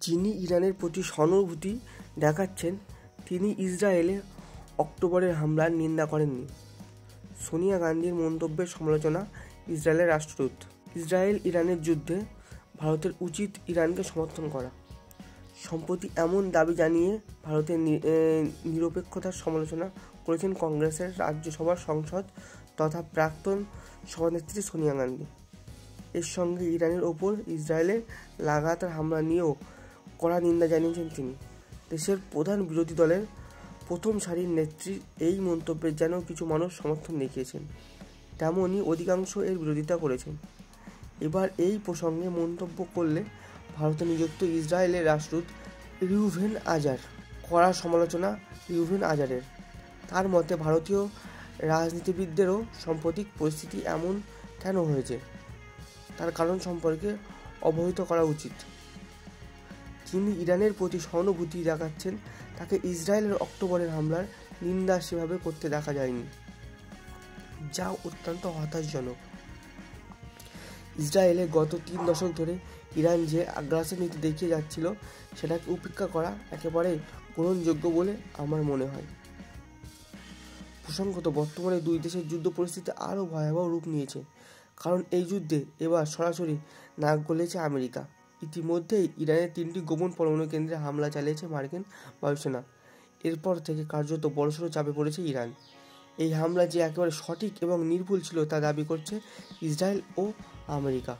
যিনি ইরানের প্রতি সহানুভূতি দেখাচ্ছেন তিনি ইসরায়েলে অক্টোবরের হামলার নিন্দা করেননি। সোনিয়া গান্ধীর মন্তব্যের সমালোচনা ইসরায়েলের রাষ্ট্রদূত। ইসরায়েল ইরানের যুদ্ধে ভারতের উচিত ইরানকে সমর্থন করা। সম্প্রতি এমন দাবি জানিয়ে ভারতের নিরপেক্ষতার সমালোচনা করেছেন কংগ্রেসের রাজ্যসভার সংসদ তথা প্রাক্তন সভানেত্রী সোনিয়া গান্ধী। এর সঙ্গে ইরানের ওপর ইসরায়েলের লাগাতার হামলা নিয়েও কড়া নিন্দা জানিয়েছেন তিনি। দেশের প্রধান বিরোধী দলের প্রথম সারির নেত্রীর এই মন্তব্যের যেন কিছু মানুষ সমর্থন দেখিয়েছেন, তেমনই অধিকাংশ এর বিরোধিতা করেছেন। এবার এই প্রসঙ্গে মন্তব্য করলে ভারতে নিযুক্ত ইসরায়েলের রাষ্ট্রদূত রিউভেন আজার। কড়া সমালোচনা রিউভেন আজারের। তার মতে ভারতীয় রাজনীতিবিদদেরও সাম্প্রতিক পরিস্থিতি এমন কেন হয়েছে তার কারণ সম্পর্কে অবহিত করা উচিত। যিনি ইরানের প্রতি সহানুভূতি দেখাচ্ছেন তাকে ইসরায়েলের অক্টোবরের হামলার নিন্দা সেভাবে করতে দেখা যায়নি, যা অত্যন্ত হতাশাজনক। ইসরায়েলে গত 3 দশক ধরে ইরান যে আগ্রাসী নীতি দেখিয়ে যাচ্ছিল সেটাকে উপেক্ষা করা একেবারেই গ্রহণযোগ্য বলে আমার মনে হয়। প্রসঙ্গত বর্তমানে দুই দেশের যুদ্ধ পরিস্থিতি আরও ভয়াবহ রূপ নিয়েছে, কারণ এই যুদ্ধে এবার সরাসরি নাক গলিয়েছে আমেরিকা। ইতিমধ্যেই ইরানের 3টি গোপন পরমাণু কেন্দ্রে হামলা চালিয়েছে মার্কিন বায়ুসেনা। এরপর থেকে কার্যত বড়সড় চাপে পড়েছে ইরান। এই হামলা যে একেবারে সঠিক এবং নির্ভুল ছিল তা দাবি করছে ইসরায়েল ও আমেরিকা।